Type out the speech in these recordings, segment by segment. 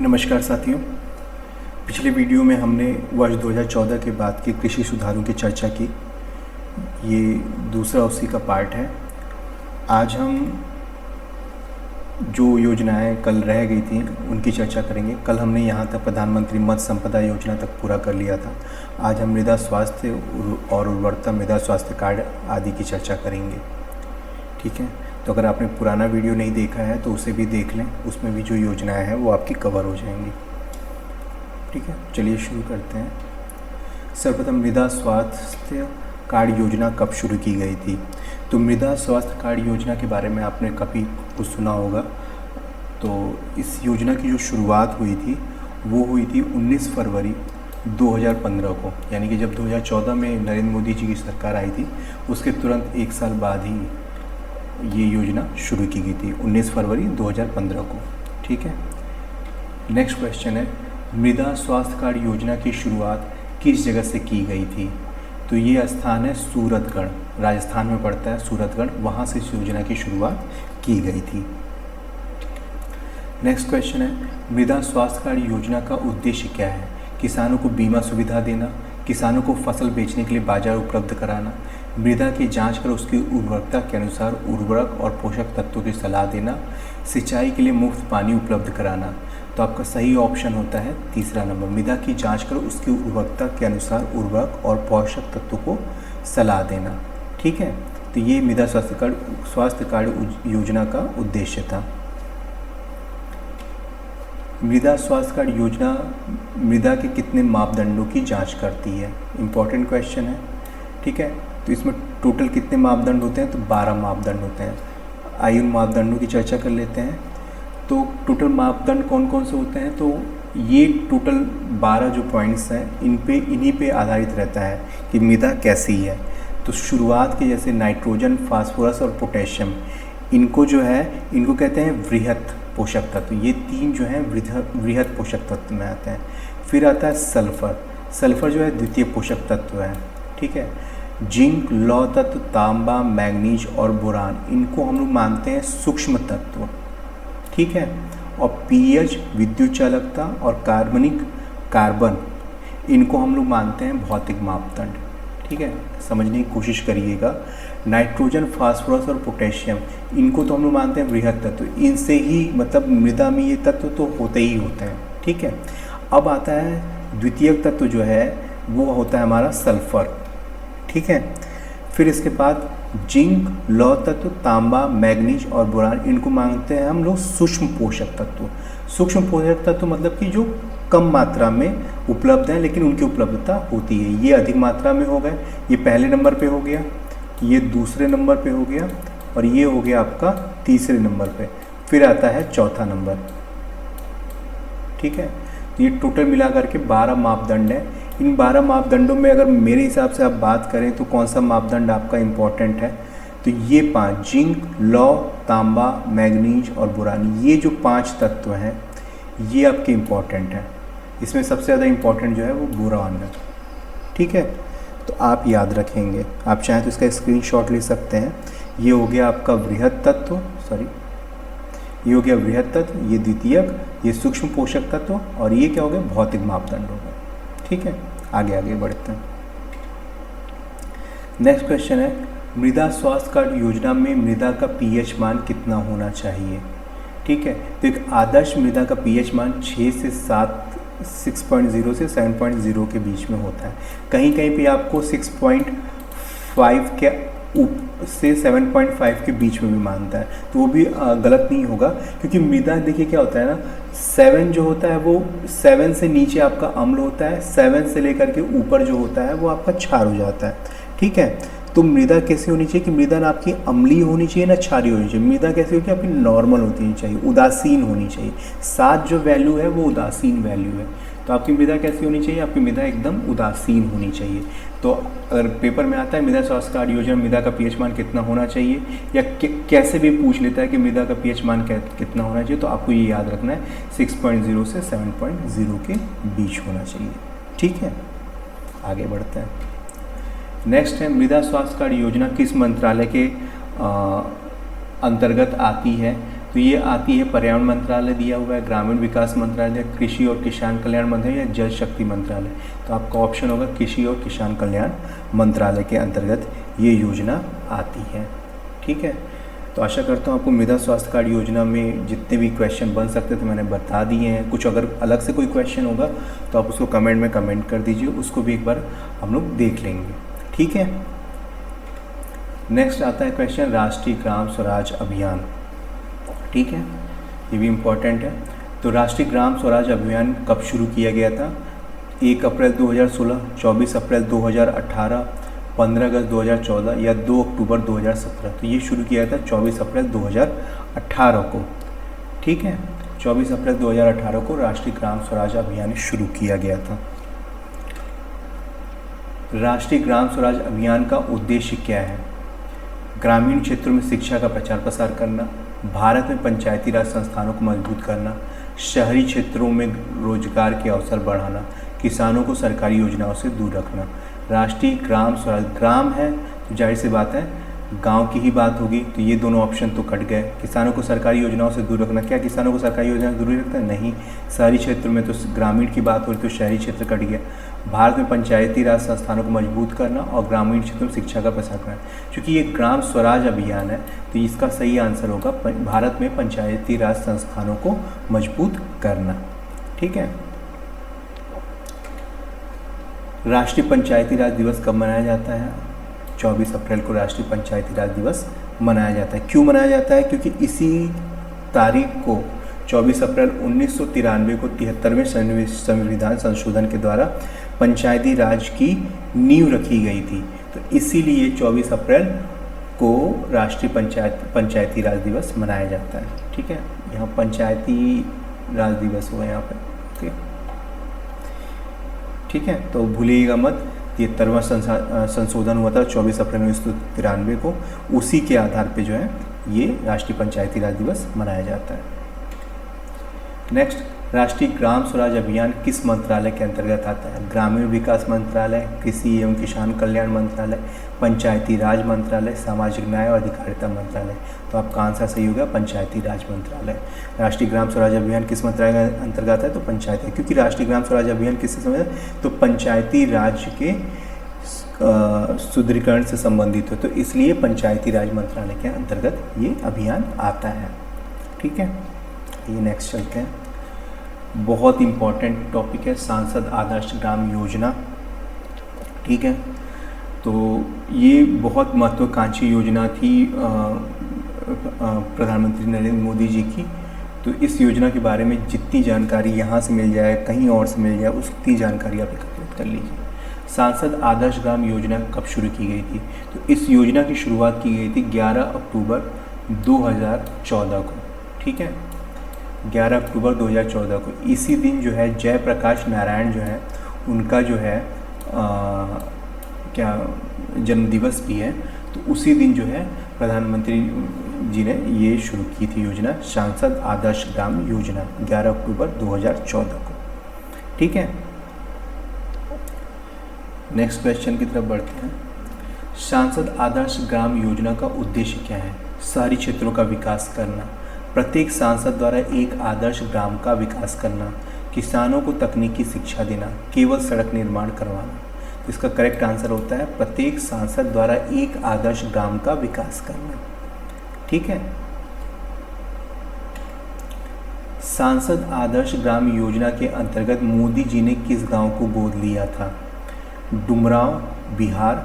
नमस्कार साथियों। पिछले वीडियो में हमने वर्ष 2014 के बाद के कृषि सुधारों की चर्चा की। ये दूसरा उसी का पार्ट है। आज हम जो योजनाएं कल रह गई थी उनकी चर्चा करेंगे। कल हमने यहाँ तक प्रधानमंत्री मत्स्य संपदा योजना तक पूरा कर लिया था। आज हम मृदा स्वास्थ्य और उर्वरता मृदा स्वास्थ्य कार्ड आदि की चर्चा करेंगे। ठीक है, तो अगर आपने पुराना वीडियो नहीं देखा है तो उसे भी देख लें, उसमें भी जो योजनाएं हैं वो आपकी कवर हो जाएंगी। ठीक है, चलिए शुरू करते हैं। सर्वप्रथम मृदा स्वास्थ्य कार्ड योजना कब शुरू की गई थी? तो मृदा स्वास्थ्य कार्ड योजना के बारे में आपने कभी कुछ सुना होगा। तो इस योजना की जो शुरुआत हुई थी वो हुई थी 19 फरवरी 2015 को, यानी कि जब 2014 में नरेंद्र मोदी जी की सरकार आई थी उसके तुरंत एक साल बाद ही ये योजना शुरू की गई थी, 19 फरवरी 2015 को। ठीक है, नेक्स्ट क्वेश्चन है, मृदा स्वास्थ्य कार्ड योजना की शुरुआत किस जगह से की गई थी? तो ये स्थान है सूरतगढ़, राजस्थान में पड़ता है सूरतगढ़, वहाँ से इस योजना की शुरुआत की गई थी। नेक्स्ट क्वेश्चन है, मृदा स्वास्थ्य कार्ड योजना का उद्देश्य क्या है? किसानों को बीमा सुविधा देना, किसानों को फसल बेचने के लिए बाजार उपलब्ध कराना, मृदा की जांच कर उसकी उर्वरकता के अनुसार उर्वरक और पोषक तत्वों की सलाह देना, सिंचाई के लिए मुफ्त पानी उपलब्ध कराना। तो आपका सही ऑप्शन होता है तीसरा नंबर, मृदा की जांच कर उसकी उर्वरकता के अनुसार उर्वरक और पोषक तत्वों को सलाह देना। ठीक है, तो ये मृदा स्वास्थ्य कार्ड योजना का उद्देश्य था। मृदा स्वास्थ्य कार्ड योजना मृदा के कितने मापदंडों की जांच करती है? इम्पॉर्टेंट क्वेश्चन है। ठीक है, तो इसमें टोटल कितने मापदंड होते हैं? तो 12 मापदंड होते हैं। आइए उन मापदंडों की चर्चा कर लेते हैं। तो टोटल मापदंड कौन कौन से होते हैं? तो ये टोटल 12 जो पॉइंट्स हैं इन्हीं पे आधारित रहता है कि मृदा कैसी है। तो शुरुआत के जैसे नाइट्रोजन, फास्फोरस और पोटेशियम, इनको जो है इनको कहते हैं वृहत पोषक तत्व। ये तीन जो हैं वृहत पोषक तत्व में आते हैं। फिर आता है सल्फर, सल्फर जो है द्वितीय पोषक तत्व है। ठीक है, जिंक, लौह तत्व, तांबा, मैग्नीज और बोरान, इनको हम लोग मानते हैं सूक्ष्म तत्व। ठीक है, और पीएच, विद्युत चालकता और कार्बन, इनको हम लोग मानते हैं भौतिक मापदंड। ठीक है, समझने की कोशिश करिएगा। नाइट्रोजन, फास्फोरस और पोटेशियम, इनको तो हम लोग मानते हैं वृहत तत्व। इनसे ही मतलब मृदा में ये तत्व तो होते ही होते हैं। ठीक है, अब आता है द्वितीयक तत्व जो है वो होता है हमारा सल्फर। ठीक है, फिर इसके बाद जिंक, लौह तत्व, तांबा, मैग्नीज और बोरान, इनको मानते हैं हम लोग सूक्ष्म पोषक तत्व। सूक्ष्म पोषक तत्व मतलब कि जो कम मात्रा में उपलब्ध हैं लेकिन उनकी उपलब्धता होती है। ये अधिक मात्रा में हो गए, ये पहले नंबर पे हो गया, ये दूसरे नंबर पे हो गया और ये हो गया आपका तीसरे नंबर पे। फिर आता है चौथा नंबर। ठीक है, तो ये टोटल मिला करके 12 मापदंड है। इन 12 मापदंडों में अगर मेरे हिसाब से आप बात करें तो कौन सा मापदंड आपका इम्पोर्टेंट है? तो ये 5, जिंक, लौह, तांबा, मैग्नीज और बोरान, ये जो 5 तत्व हैं ये आपके इम्पोर्टेंट हैं। इसमें सबसे ज़्यादा इम्पोर्टेंट जो है वो बोरान है। ठीक है, तो आप याद रखेंगे। आप चाहें तो इसका स्क्रीनशॉट ले सकते हैं। ये हो गया आपका वृहत तत्व, ये हो गया वृहत तत्व, ये द्वितीयक, ये सूक्ष्म पोषक तत्व और ये क्या हो गया? भौतिक मापदंड हो गए। ठीक है, आगे बढ़ते हैं। नेक्स्ट क्वेश्चन है, मृदा स्वास्थ्य कार्ड योजना में मृदा का पीएच मान कितना होना चाहिए? ठीक है, तो एक आदर्श मृदा का पीएच मान 6 से 6.0 से 7.0 के बीच में होता है। कहीं कहीं पे आपको 6.5 के से 7.5 के बीच में भी मानता है, तो वो भी गलत नहीं होगा। क्योंकि मृदा देखिए क्या होता है ना, 7 जो होता है वो 7 से नीचे आपका अम्ल होता है, 7 से लेकर के ऊपर जो होता है वो आपका क्षार हो जाता है। ठीक है, तो मृदा कैसी होनी चाहिए कि मृदा ना आपकी अम्लीय होनी चाहिए ना क्षारीय होनी चाहिए। मृदा कैसी होगी? आपकी नॉर्मल होनी चाहिए, उदासीन होनी चाहिए। 7 जो वैल्यू है वो उदासीन वैल्यू है। तो आपकी मृदा कैसी होनी चाहिए? आपकी मृदा एकदम उदासीन होनी चाहिए। तो अगर पेपर में आता है मृदा स्वास्थ्य कार्ड योजना मृदा का पीएच मान कितना होना चाहिए, या कैसे भी पूछ लेता है कि मृदा का पीएच मान कितना होना चाहिए, तो आपको ये याद रखना है 6.0 से 7.0 के बीच होना चाहिए। ठीक है, आगे बढ़ते हैं। नेक्स्ट है, मृदा स्वास्थ्य कार्ड योजना किस मंत्रालय के अंतर्गत आती है? तो ये आती है पर्यावरण मंत्रालय दिया हुआ है, ग्रामीण विकास मंत्रालय, कृषि और किसान कल्याण मंत्रालय या जल शक्ति मंत्रालय। तो आपका ऑप्शन होगा कृषि और किसान कल्याण मंत्रालय के अंतर्गत ये योजना आती है। ठीक है, तो आशा करता हूँ आपको मृदा स्वास्थ्य कार्ड योजना में जितने भी क्वेश्चन बन सकते थे मैंने बता दिए हैं। कुछ अगर अलग से कोई क्वेश्चन होगा तो आप उसको कमेंट में कमेंट कर दीजिए, उसको भी एक बार हम लोग देख लेंगे। ठीक है, नेक्स्ट आता है क्वेश्चन राष्ट्रीय ग्राम स्वराज अभियान। ठीक है, ये भी इम्पोर्टेंट है। तो राष्ट्रीय ग्राम स्वराज अभियान कब शुरू किया गया था? 1 अप्रैल 2016, 24 अप्रैल 2018, 15 अगस्त 2014 या 2 अक्टूबर 2017। तो ये शुरू किया था 24 अप्रैल 2018 को। ठीक है, 24 अप्रैल 2018 को राष्ट्रीय ग्राम स्वराज अभियान शुरू किया गया था। राष्ट्रीय ग्राम स्वराज अभियान का उद्देश्य क्या है? ग्रामीण क्षेत्रों में शिक्षा का प्रचार प्रसार करना, भारत में पंचायती राज संस्थानों को मजबूत करना, शहरी क्षेत्रों में रोजगार के अवसर बढ़ाना, किसानों को सरकारी योजनाओं से दूर रखना। राष्ट्रीय ग्राम स्वराज, ग्राम है तो जाहिर सी बात है गांव की ही बात होगी, तो ये दोनों ऑप्शन तो कट गए। किसानों को सरकारी योजनाओं से दूर रखना, क्या किसानों को सरकारी योजनाओं से दूर रखता है? नहीं। शहरी क्षेत्र में तो ग्रामीण की बात हो रही तो शहरी क्षेत्र कट गया। भारत में पंचायती राज संस्थानों को मजबूत करना और ग्रामीण क्षेत्रों में शिक्षा का प्रसार करना। क्योंकि ये ग्राम स्वराज अभियान है तो इसका सही आंसर होगा भारत में पंचायती राज संस्थानों को मजबूत करना। ठीक है, राष्ट्रीय पंचायती राज दिवस कब मनाया जाता है? 24 अप्रैल को राष्ट्रीय पंचायती राज दिवस मनाया जाता है। क्यों मनाया जाता है? क्योंकि इसी तारीख को 24 अप्रैल 1993 को 73वें संविधान संशोधन के द्वारा पंचायती राज की नींव रखी गई थी। तो इसीलिए 24 अप्रैल को राष्ट्रीय पंचायती राज दिवस मनाया जाता है। ठीक है, यहाँ पंचायती राज दिवस हुआ यहाँ पे। ओके, ठीक है, तो भूलिएगा मत, 73वां संशोधन हुआ था 24 अप्रैल 1993 को, उसी के आधार पे जो है ये राष्ट्रीय पंचायती राज दिवस मनाया जाता है। नेक्स्ट, राष्ट्रीय ग्राम स्वराज अभियान किस मंत्रालय के अंतर्गत आता है? ग्रामीण विकास मंत्रालय, कृषि एवं किसान कल्याण मंत्रालय, पंचायती राज मंत्रालय, सामाजिक न्याय और अधिकारिता मंत्रालय। तो आपका आंसर सही होगा पंचायती राज मंत्रालय। राष्ट्रीय ग्राम स्वराज अभियान किस मंत्रालय के अंतर्गत है? तो पंचायती, क्योंकि राष्ट्रीय ग्राम स्वराज अभियान किससे संबंधित है? तो पंचायती राज के सुदृढ़ीकरण से संबंधित है, तो इसलिए पंचायती राज मंत्रालय के अंतर्गत ये अभियान आता है। ठीक है, ये नेक्स्ट चलते हैं। बहुत इम्पॉर्टेंट टॉपिक है सांसद आदर्श ग्राम योजना। ठीक है, तो ये बहुत महत्वाकांक्षी योजना थी प्रधानमंत्री नरेंद्र मोदी जी की। तो इस योजना के बारे में जितनी जानकारी यहाँ से मिल जाए, कहीं और से मिल जाए, उतनी जानकारी आप एकत्रित कर लीजिए। सांसद आदर्श ग्राम योजना कब शुरू की गई थी? तो इस योजना की शुरुआत की गई थी 11 अक्टूबर 2014 को। ठीक है, 11 अक्टूबर 2014 को। इसी दिन जो है जयप्रकाश नारायण जो है उनका जो है क्या जन्मदिवस भी है। तो उसी दिन जो है प्रधानमंत्री जी ने ये शुरू की थी योजना, सांसद आदर्श ग्राम योजना, 11 अक्टूबर 2014 को। ठीक है, नेक्स्ट क्वेश्चन की तरफ बढ़ते हैं। सांसद आदर्श ग्राम योजना का उद्देश्य क्या है? शहरी क्षेत्रों का विकास करना, प्रत्येक सांसद द्वारा एक आदर्श ग्राम का विकास करना, किसानों को तकनीकी शिक्षा देना, केवल सड़क निर्माण करवाना। इसका करेक्ट आंसर होता है प्रत्येक सांसद द्वारा एक आदर्श ग्राम का विकास करना। ठीक है, सांसद आदर्श ग्राम योजना के अंतर्गत मोदी जी ने किस गांव को गोद लिया था? डुमरांव बिहार,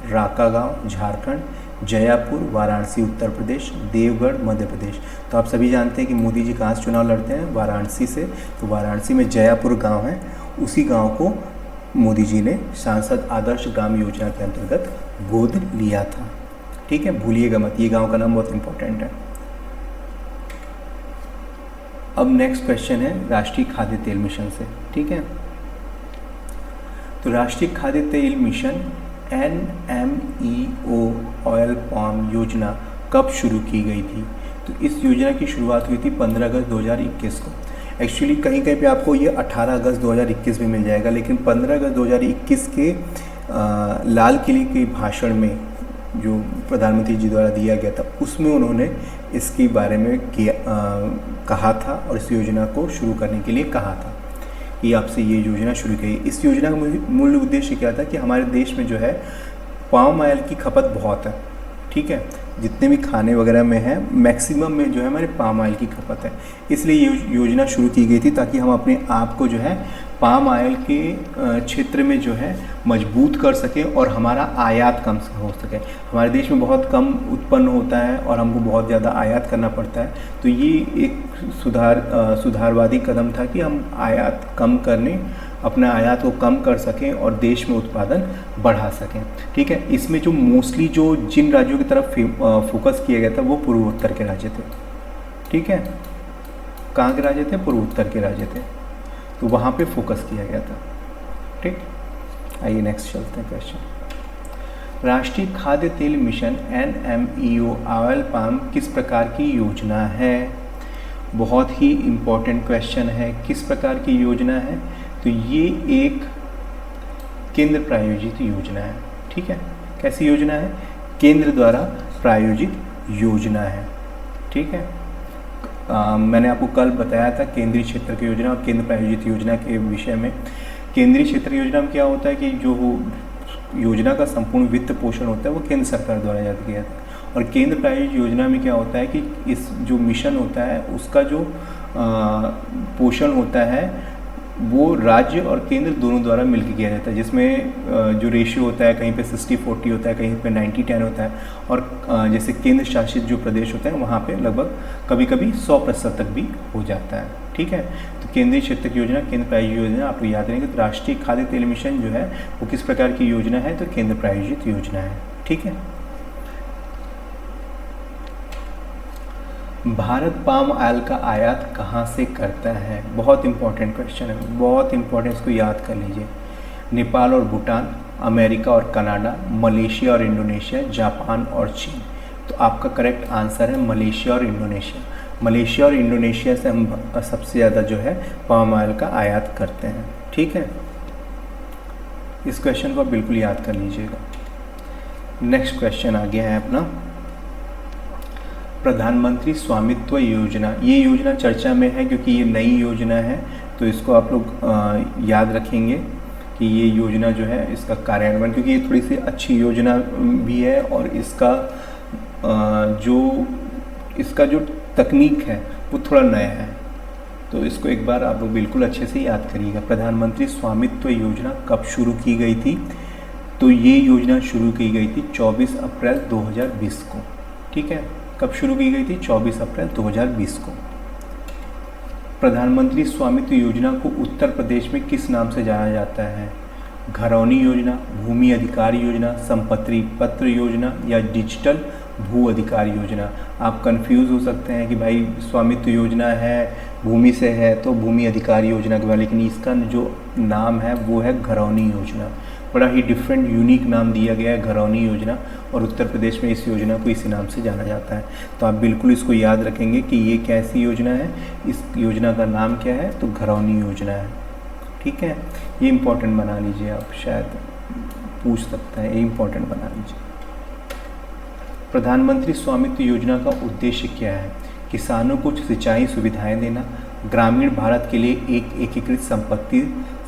राका गांव झारखंड, जयापुर वाराणसी उत्तर प्रदेश, देवगढ़ मध्य प्रदेश। तो आप सभी जानते हैं कि मोदी जी कहाँ से चुनाव लड़ते हैं? वाराणसी से। तो वाराणसी में जयापुर गांव है, उसी गांव को मोदी जी ने सांसद आदर्श ग्राम योजना के अंतर्गत गोद लिया था। ठीक है, भूलिएगा मत, ये गांव का नाम बहुत इंपॉर्टेंट है। अब नेक्स्ट क्वेश्चन है राष्ट्रीय खाद्य तेल मिशन से। ठीक है, तो राष्ट्रीय खाद्य तेल मिशन NMEO ऑयल पाम योजना कब शुरू की गई थी? तो इस योजना की शुरुआत हुई थी 15 अगस्त 2021 को। एक्चुअली कहीं कहीं पे आपको ये 18 अगस्त 2021 में मिल जाएगा, लेकिन 15 अगस्त 2021 के लाल किले के भाषण में जो प्रधानमंत्री जी द्वारा दिया गया था, उसमें उन्होंने इसके बारे में कहा था और इस योजना को शुरू करने के लिए कहा था कि आपसे ये योजना शुरू की। इस योजना का मूल उद्देश्य क्या था कि हमारे देश में जो है पाम ऑयल की खपत बहुत है, ठीक है, जितने भी खाने वगैरह में है मैक्सिमम में जो है हमारे पाम ऑयल की खपत है। इसलिए ये योजना शुरू की गई थी ताकि हम अपने आप को जो है पाम ऑयल के क्षेत्र में जो है मजबूत कर सकें और हमारा आयात कम हो सके। हमारे देश में बहुत कम उत्पन्न होता है और हमको बहुत ज़्यादा आयात करना पड़ता है, तो ये एक सुधारवादी कदम था कि हम आयात कम करने, अपना आयात को कम कर सकें और देश में उत्पादन बढ़ा सकें, ठीक है। इसमें जो मोस्टली जो जिन राज्यों की तरफ फोकस किया गया था वो पूर्वोत्तर के राज्य थे, ठीक है। कहाँ के राज्य थे? पूर्वोत्तर के राज्य थे, तो वहाँ पे फोकस किया गया था, ठीक। आइए नेक्स्ट चलते हैं क्वेश्चन। राष्ट्रीय खाद्य तेल मिशन NMEO ऑयल पाम किस प्रकार की योजना है? बहुत ही इम्पोर्टेंट क्वेश्चन है। किस प्रकार की योजना है? तो ये एक केंद्र प्रायोजित योजना है, ठीक है। कैसी योजना है? केंद्र द्वारा प्रायोजित योजना है, ठीक है। मैंने आपको कल बताया था केंद्रीय क्षेत्र की योजना और केंद्र प्रायोजित योजना के विषय में। केंद्रीय क्षेत्र की योजना में क्या होता है कि जो योजना का संपूर्ण वित्त पोषण होता है वो केंद्र सरकार द्वारा जारी किया जाता है। और केंद्र प्रायोजित योजना में क्या होता है कि इस जो मिशन होता है उसका जो पोषण होता है वो राज्य और केंद्र दोनों द्वारा मिलकर किया जाता है, जिसमें जो रेशियो होता है कहीं पे 60-40 होता है, कहीं पे 90-10 होता है। और जैसे केंद्र शासित जो प्रदेश होते हैं वहाँ पे लगभग कभी कभी 100% तक भी हो जाता है, ठीक है। तो केंद्रीय क्षेत्र की योजना, केंद्र प्रायोजित योजना आपको याद रहेंगे। तो राष्ट्रीय खाद्य तेल मिशन जो है वो किस प्रकार की योजना है? तो केंद्र प्रायोजित योजना है, ठीक है। भारत पाम ऑयल का आयात कहाँ से करता है? बहुत इंपॉर्टेंट क्वेश्चन है, बहुत इंपॉर्टेंट, इसको याद कर लीजिए। नेपाल और भूटान, अमेरिका और कनाडा, मलेशिया और इंडोनेशिया, जापान और चीन। तो आपका करेक्ट आंसर है मलेशिया और इंडोनेशिया। मलेशिया और इंडोनेशिया से हम सबसे ज़्यादा जो है पाम ऑयल का आयात करते हैं, ठीक है। इस क्वेश्चन को आप बिल्कुल याद कर लीजिएगा। नेक्स्ट क्वेश्चन आ गया है अपना प्रधानमंत्री स्वामित्व योजना। ये योजना चर्चा में है क्योंकि ये नई योजना है, तो इसको आप लोग याद रखेंगे कि ये योजना जो है इसका कार्यान्वयन, क्योंकि ये थोड़ी सी अच्छी योजना भी है और इसका जो तकनीक है वो थोड़ा नया है, तो इसको एक बार आप लोग बिल्कुल अच्छे से याद करिएगा। प्रधानमंत्री स्वामित्व योजना कब शुरू की गई थी? तो ये योजना शुरू की गई थी 24 अप्रैल 2020 को, ठीक है। कब शुरू की गई थी? 24 अप्रैल 2020 को। प्रधानमंत्री स्वामित्व योजना को उत्तर प्रदेश में किस नाम से जाना जाता है? घरौनी योजना, भूमि अधिकार योजना, संपत्ति पत्र योजना या डिजिटल भू अधिकार योजना। आप कंफ्यूज हो सकते हैं कि भाई स्वामित्व योजना है, भूमि से है तो भूमि अधिकार योजना के बाद, लेकिन इसका जो नाम है वो है घरौनी योजना। बड़ा ही डिफरेंट यूनिक नाम दिया गया है घरौनी योजना, और उत्तर प्रदेश में इस योजना को इसी नाम से जाना जाता है। तो आप बिल्कुल इसको याद रखेंगे कि ये कैसी योजना है, इस योजना का नाम क्या है? तो घरौनी योजना है, ठीक है। ये इम्पोर्टेंट बना लीजिए, आप शायद पूछ सकते हैं, ये इम्पोर्टेंट बना लीजिए। प्रधानमंत्री स्वामित्व योजना का उद्देश्य क्या है? किसानों को सिंचाई सुविधाएं देना, ग्रामीण भारत के लिए एक एकीकृत संपत्ति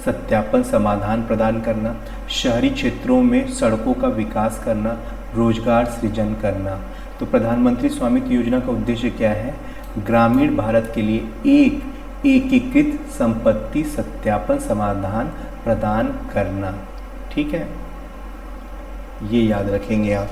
सत्यापन समाधान प्रदान करना, शहरी क्षेत्रों में सड़कों का विकास करना, रोजगार सृजन करना। तो प्रधानमंत्री स्वामित्व योजना का उद्देश्य क्या है? ग्रामीण भारत के लिए एक एकीकृत संपत्ति सत्यापन समाधान प्रदान करना, ठीक है। ये याद रखेंगे आप।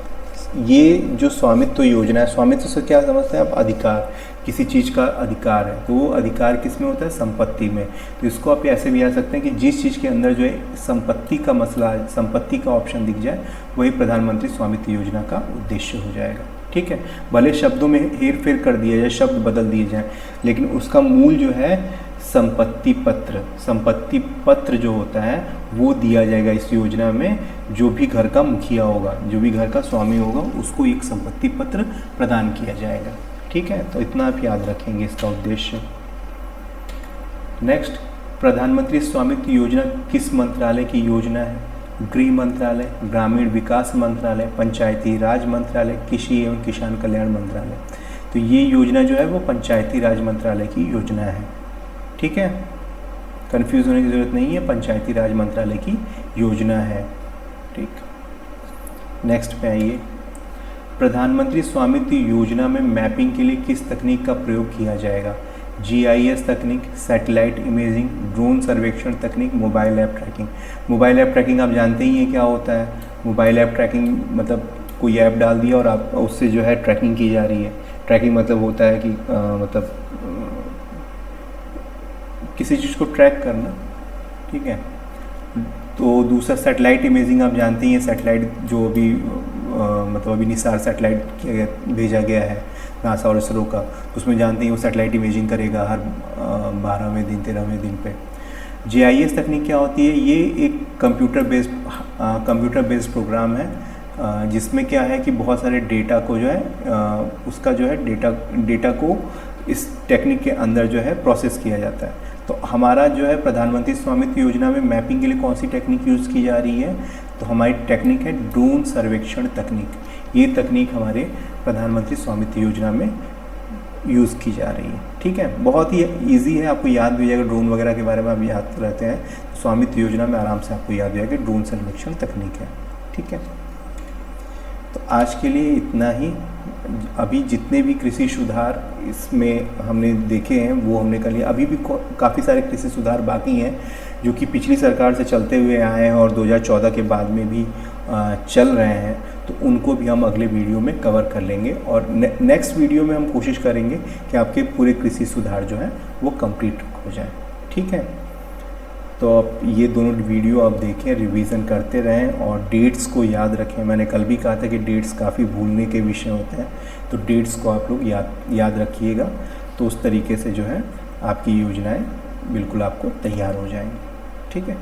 ये जो स्वामित्व योजना है, स्वामित्व से क्या समझते हैं आप? अधिकार, किसी चीज़ का अधिकार है, तो वो अधिकार किस में होता है? संपत्ति में। तो इसको आप ऐसे भी याद सकते हैं कि जिस चीज़ के अंदर जो है संपत्ति का मसला है, संपत्ति का ऑप्शन दिख जाए, वही प्रधानमंत्री स्वामित्व योजना का उद्देश्य हो जाएगा, ठीक है। भले शब्दों में हेर फेर कर दिया जाए, शब्द बदल दिए जाए, लेकिन उसका मूल जो है संपत्ति पत्र जो होता है वो दिया जाएगा इस योजना में। जो भी घर का मुखिया होगा, जो भी घर का स्वामी होगा, उसको एक संपत्ति पत्र प्रदान किया जाएगा, ठीक है। तो इतना आप याद रखेंगे इसका उद्देश्य। नेक्स्ट, प्रधानमंत्री स्वामित्व योजना किस मंत्रालय की योजना है? गृह मंत्रालय, ग्रामीण विकास मंत्रालय, पंचायती राज मंत्रालय, कृषि एवं किसान कल्याण मंत्रालय। तो ये योजना जो है वो पंचायती राज मंत्रालय की योजना है। ठीक है, कंफ्यूज होने की ज़रूरत नहीं है, पंचायती राज मंत्रालय की योजना है। ठीक, नेक्स्ट पे आइए। प्रधानमंत्री स्वामित्व योजना में मैपिंग के लिए किस तकनीक का प्रयोग किया जाएगा? GIS तकनीक, सैटेलाइट इमेजिंग, ड्रोन सर्वेक्षण तकनीक, mobile app trekking. Mobile app trekking आप जानते ही हैं क्या होता है। मोबाइल ऐप ट्रैकिंग मतलब कोई ऐप डाल दिया और आप उससे जो है ट्रैकिंग की जा रही है। ट्रैकिंग मतलब होता है कि किसी चीज़ को ट्रैक करना। ठीक है, तो दूसरा सैटेलाइट इमेजिंग आप जानते ही हैं। सैटेलाइट जो अभी अभी निसार सैटेलाइट भेजा गया है नासा और इसरो का, उसमें जानते हैं वो सैटेलाइट इमेजिंग करेगा हर 12वें दिन 13वें दिन पे। GIS तकनीक क्या होती है? ये एक कंप्यूटर बेस्ड प्रोग्राम है जिसमें क्या है कि बहुत सारे डेटा को जो है उसका जो है डेटा को इस टेक्निक के अंदर जो है प्रोसेस किया जाता है। तो हमारा जो है प्रधानमंत्री स्वामित्व योजना में मैपिंग के लिए कौन सी टेक्निक यूज़ की जा रही है? तो हमारी टेक्निक है ड्रोन सर्वेक्षण तकनीक। ये तकनीक हमारे प्रधानमंत्री स्वामित्व योजना में यूज़ की जा रही है। ठीक है, बहुत ही इजी है, आपको याद भी हो जाएगा। ड्रोन वगैरह के बारे में आप याद रहते हैं, स्वामित्व योजना में आराम से आपको याद हो जाएगा कि ड्रोन सर्वेक्षण तकनीक है। ठीक है, तो आज के लिए इतना ही। अभी जितने भी कृषि सुधार इसमें हमने देखे हैं वो हमने कर लिया। अभी भी काफ़ी सारे कृषि सुधार बाकी हैं जो कि पिछली सरकार से चलते हुए आए हैं और 2014 के बाद में भी चल रहे हैं। तो उनको भी हम अगले वीडियो में कवर कर लेंगे और नेक्स्ट वीडियो में हम कोशिश करेंगे कि आपके पूरे कृषि सुधार जो हैं वो कंप्लीट हो जाए। ठीक है, तो आप ये दोनों वीडियो आप देखें, रिवीजन करते रहें और डेट्स को याद रखें। मैंने कल भी कहा था कि डेट्स काफ़ी भूलने के विषय होते हैं, तो डेट्स को आप लोग याद रखिएगा। तो उस तरीके से जो है आपकी योजनाएं बिल्कुल आपको तैयार हो जाएंगी। ठीक है।